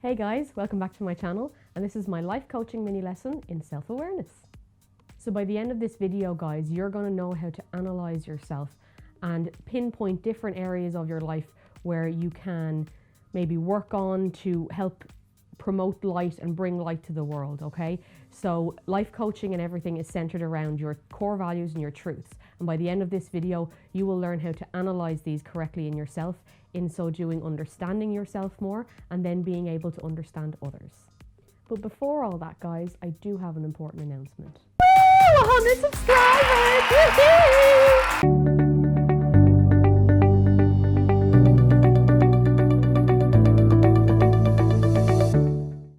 Hey guys, welcome back to my channel, and this is my life coaching mini lesson in self-awareness. So by the end of this video, guys, you're going to know how to analyze yourself and pinpoint different areas of your life where you can maybe work on to help promote light and bring light to the world, okay? So life coaching and everything is centered around your core values and your truths. And by the end of this video, you will learn how to analyze these correctly in yourself, in so doing understanding yourself more and then being able to understand others. But before all that, guys, I do have an important announcement. Woo! 100 subscribers!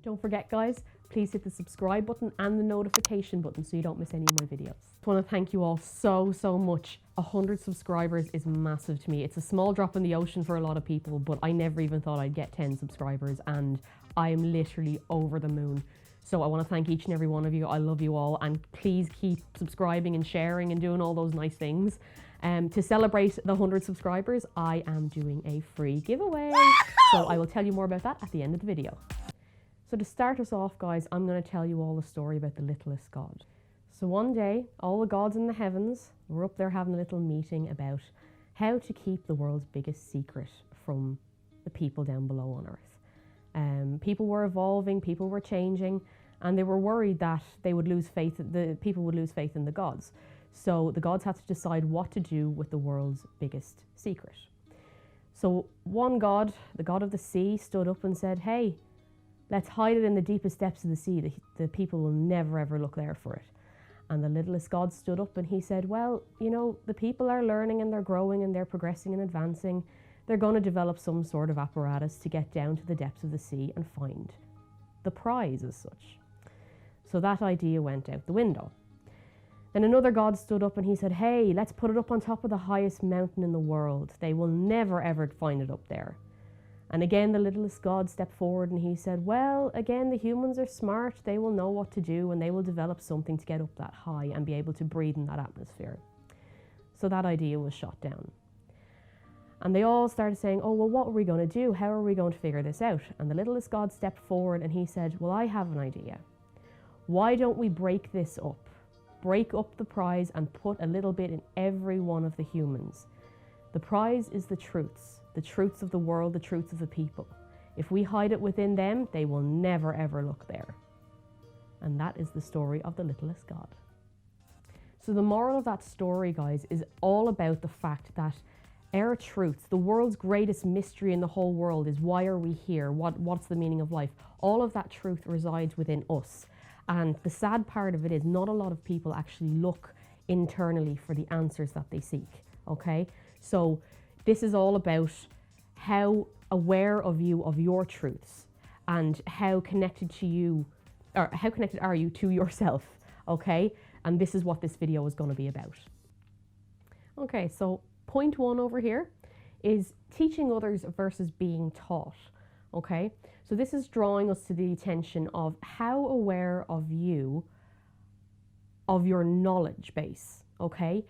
Don't forget, guys, please hit the subscribe button and the notification button so you don't miss any of my videos. I want to thank you all so much. 100 subscribers is massive to me. It's a small drop in the ocean for a lot of people, but I never even thought I'd get 10 subscribers and I am literally over the moon. So I want to thank each and every one of you. I love you all, and please keep subscribing and sharing and doing all those nice things. To celebrate the 100 subscribers, I am doing a free giveaway. So I will tell you more about that at the end of the video. So to start us off, guys, I'm going to tell you all the story about the Littlest God. So one day, all the gods in the heavens were up there having a little meeting about how to keep the world's biggest secret from the people down below on Earth. People were evolving, people were changing, and they were worried that they would lose faith, the people would lose faith in the gods. So the gods had to decide what to do with the world's biggest secret. So one god, the god of the sea, stood up and said, hey, let's hide it in the deepest depths of the sea. The people will never ever look there for it. And the littlest God stood up and he said, well, you know, the people are learning and they're growing and they're progressing and advancing. They're going to develop some sort of apparatus to get down to the depths of the sea and find the prize as such. So that idea went out the window. Then another god stood up and he said, hey, let's put it up on top of the highest mountain in the world. They will never ever find it up there. And again, the littlest God stepped forward and he said, well, again, the humans are smart. They will know what to do and they will develop something to get up that high and be able to breathe in that atmosphere. So that idea was shot down. And they all started saying, oh, well, what are we going to do? How are we going to figure this out? And the littlest God stepped forward and he said, well, I have an idea. Why don't we break this up? Break up the prize and put a little bit in every one of the humans. The prize is the truths of the world, the truths of the people. If we hide it within them, they will never ever look there. And that is the story of the littlest God. So the moral of that story, guys, is all about the fact that our truths, the world's greatest mystery in the whole world is why are we here? What's the meaning of life? All of that truth resides within us. And the sad part of it is not a lot of people actually look internally for the answers that they seek, okay? So this is all about how aware of you of your truths and how connected to you, or how connected are you to yourself, okay? And this is what this video is going to be about. Okay, so point one over here is teaching others versus being taught, okay? So this is drawing us to the attention of how aware of you, of your knowledge base, okay?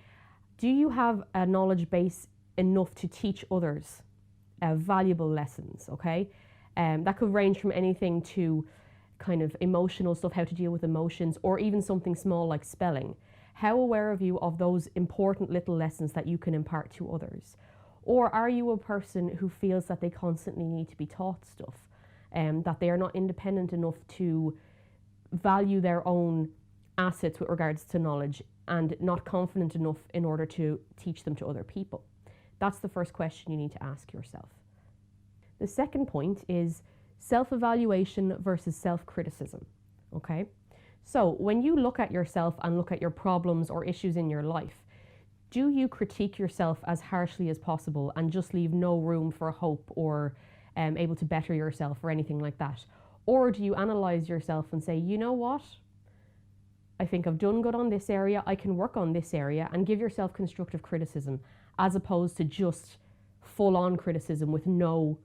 Do you have a knowledge base enough to teach others valuable lessons, okay? That could range from anything to kind of emotional stuff, how to deal with emotions, or even something small like spelling. How aware are you of those important little lessons that you can impart to others? Or are you a person who feels that they constantly need to be taught stuff, that they are not independent enough to value their own assets with regards to knowledge and not confident enough in order to teach them to other people? That's the first question you need to ask yourself. The second point is self-evaluation versus self-criticism, okay? So when you look at yourself and look at your problems or issues in your life, do you critique yourself as harshly as possible and just leave no room for hope or able to better yourself or anything like that? Or do you analyze yourself and say, you know what? I think I've done good on this area, I can work on this area, and give yourself constructive criticism as opposed to just full-on criticism with no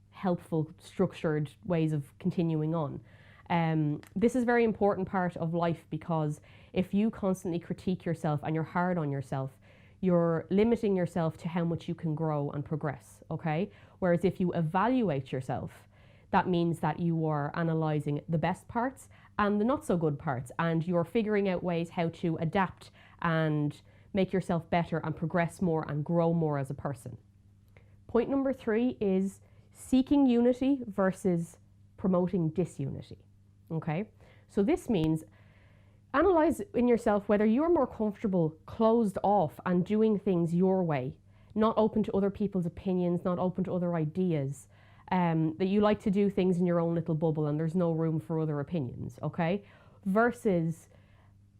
helpful, structured ways of continuing on. This is a very important part of life because if you constantly critique yourself and you're hard on yourself, you're limiting yourself to how much you can grow and progress, okay? Whereas if you evaluate yourself, That means that you are analysing the best parts and the not so good parts, and you're figuring out ways how to adapt and make yourself better and progress more and grow more as a person. Point number 3 is seeking unity versus promoting disunity. Okay, so this means analyze in yourself whether you're more comfortable closed off and doing things your way, not open to other people's opinions, not open to other ideas, that you like to do things in your own little bubble and there's no room for other opinions, okay? Versus,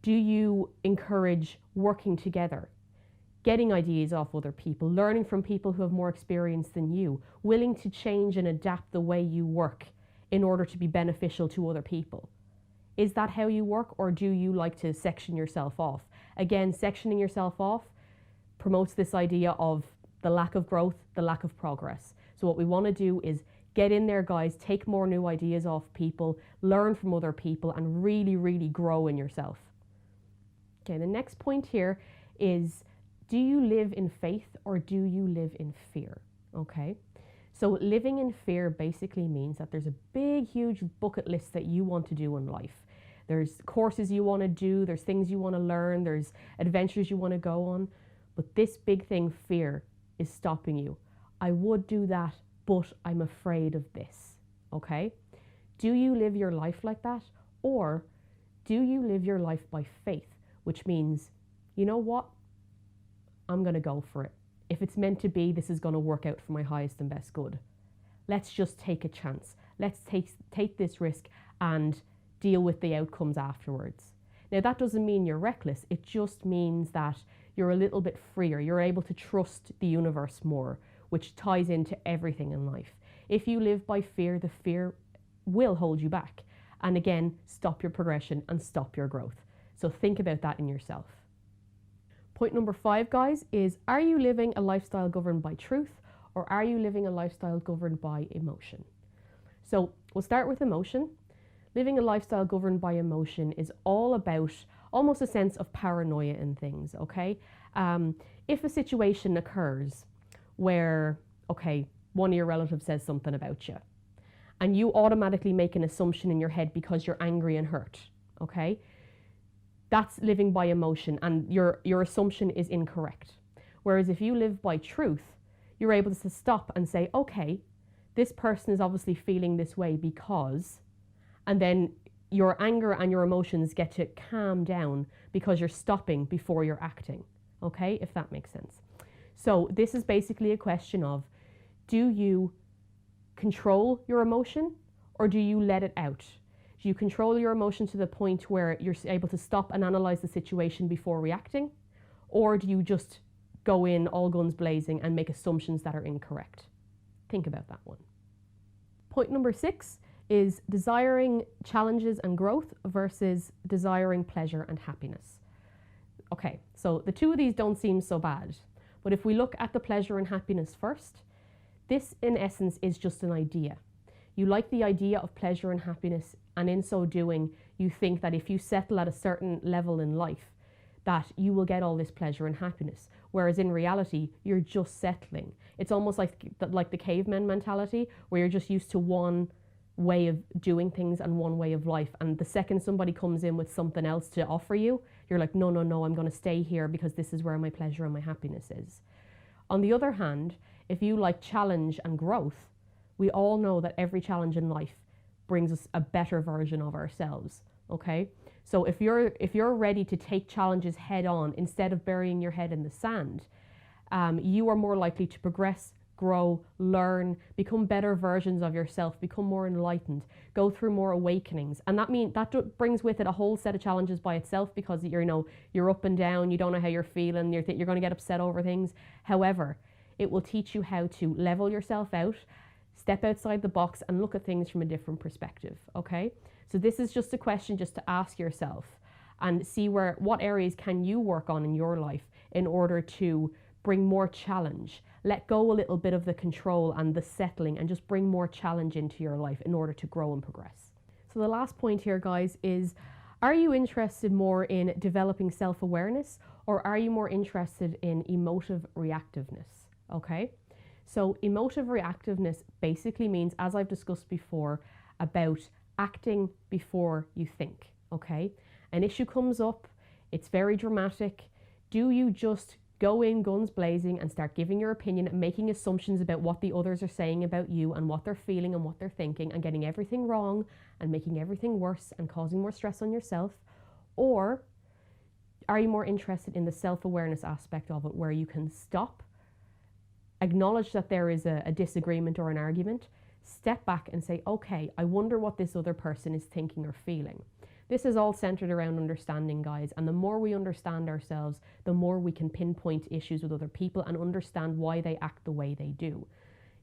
do you encourage working together, getting ideas off other people, learning from people who have more experience than you, willing to change and adapt the way you work in order to be beneficial to other people? Is that how you work, or do you like to section yourself off? Again, sectioning yourself off promotes this idea of the lack of growth, the lack of progress. So what we want to do is get in there, guys, take more new ideas off people, learn from other people, and really, really grow in yourself. Okay, the next point here is, do you live in faith or do you live in fear? Okay. So living in fear basically means that there's a big, huge bucket list that you want to do in life. There's courses you want to do, there's things you want to learn, there's adventures you want to go on. But this big thing, fear, is stopping you. I would do that, but I'm afraid of this. Okay? Do you live your life like that? Or do you live your life by faith? Which means, you know what? I'm going to go for it. If it's meant to be, this is going to work out for my highest and best good. Let's just take a chance. Let's take this risk and deal with the outcomes afterwards. Now, that doesn't mean you're reckless. It just means that you're a little bit freer. You're able to trust the universe more, which ties into everything in life. If you live by fear, the fear will hold you back. And again, stop your progression and stop your growth. So think about that in yourself. Point number 5, guys, is, are you living a lifestyle governed by truth, or are you living a lifestyle governed by emotion? So we'll start with emotion. Living a lifestyle governed by emotion is all about almost a sense of paranoia in things, okay? If a situation occurs where, okay, one of your relatives says something about you, and you automatically make an assumption in your head because you're angry and hurt, okay? That's living by emotion, and your assumption is incorrect. Whereas if you live by truth, you're able to stop and say, okay, this person is obviously feeling this way because, and then your anger and your emotions get to calm down because you're stopping before you're acting, okay, if that makes sense. So this is basically a question of, do you control your emotion or do you let it out? Do you control your emotion to the point where you're able to stop and analyze the situation before reacting? Or do you just go in all guns blazing and make assumptions that are incorrect? Think about that one. Point number 6 is desiring challenges and growth versus desiring pleasure and happiness. Okay, so the two of these don't seem so bad. But if we look at the pleasure and happiness first, this in essence is just an idea. You like the idea of pleasure and happiness, and in so doing, you think that if you settle at a certain level in life, that you will get all this pleasure and happiness. Whereas in reality, you're just settling. It's almost like the caveman mentality, where you're just used to one way of doing things and one way of life. And the second somebody comes in with something else to offer you, you're like, no, I'm going to stay here because this is where my pleasure and my happiness is. On the other hand, if you like challenge and growth, we all know that every challenge in life brings us a better version of ourselves, okay? So if you're ready to take challenges head on instead of burying your head in the sand, you are more likely to progress, grow, learn, become better versions of yourself, become more enlightened, go through more awakenings. And that brings with it a whole set of challenges by itself, because you're up and down, you don't know how you're feeling, you're going to get upset over things. However, it will teach you how to level yourself out, step outside the box and look at things from a different perspective, okay? So this is just a question just to ask yourself and see what areas can you work on in your life in order to bring more challenge. Let go a little bit of the control and the settling and just bring more challenge into your life in order to grow and progress. So the last point here, guys, is, are you interested more in developing self-awareness, or are you more interested in emotive reactiveness? Okay? So emotive reactiveness basically means, as I've discussed before, about acting before you think, okay? An issue comes up, it's very dramatic. Do you just go in guns blazing and start giving your opinion and making assumptions about what the others are saying about you and what they're feeling and what they're thinking and getting everything wrong and making everything worse and causing more stress on yourself? Or are you more interested in the self-awareness aspect of it, where you can stop, acknowledge that there is a disagreement or an argument, step back and say, okay, I wonder what this other person is thinking or feeling. This is all centered around understanding, guys. And the more we understand ourselves, the more we can pinpoint issues with other people and understand why they act the way they do.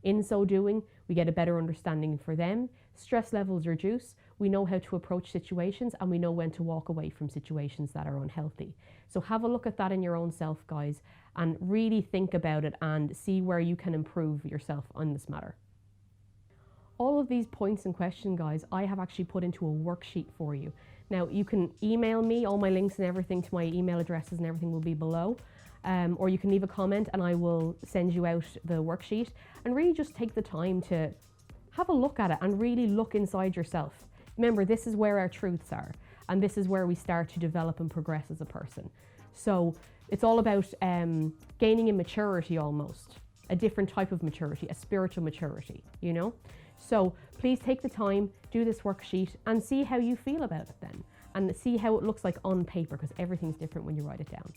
In so doing, we get a better understanding for them. Stress levels reduce. We know how to approach situations, and we know when to walk away from situations that are unhealthy. So have a look at that in your own self, guys, and really think about it and see where you can improve yourself on this matter. All of these points and questions, guys, I have actually put into a worksheet for you. Now, you can email me, all my links and everything to my email addresses and everything will be below. Or you can leave a comment and I will send you out the worksheet, and really just take the time to have a look at it and really look inside yourself. Remember, this is where our truths are, and this is where we start to develop and progress as a person. So it's all about gaining in maturity, almost a different type of maturity, a spiritual maturity, you know? So please take the time, do this worksheet and see how you feel about it then, and see how it looks like on paper, because everything's different when you write it down.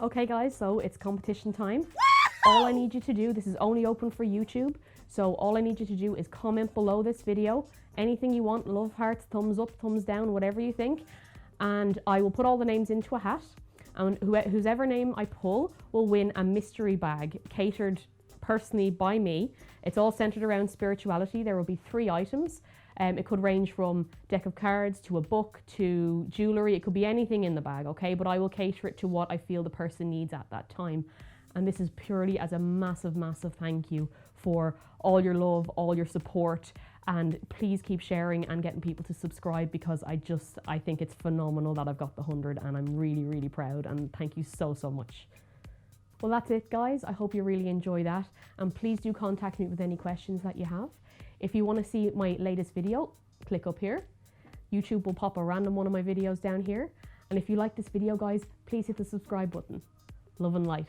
Okay guys, so it's competition time. All I need you to do, this is only open for YouTube, so all I need you to do is comment below this video, anything you want, love hearts, thumbs up, thumbs down, whatever you think, and I will put all the names into a hat, and whoever name I pull will win a mystery bag catered personally by me. It's all centered around spirituality. There will be 3 items. It could range from deck of cards to a book to jewelry. It could be anything in the bag, okay? But I will cater it to what I feel the person needs at that time. And this is purely as a massive, massive thank you for all your love, all your support. And please keep sharing and getting people to subscribe, because I think it's phenomenal that I've got the 100, and I'm really, really proud. And thank you so, so much. Well, that's it, guys. I hope you really enjoy that. And please do contact me with any questions that you have. If you want to see my latest video, click up here. YouTube will pop a random one of my videos down here. And if you like this video, guys, please hit the subscribe button. Love and light.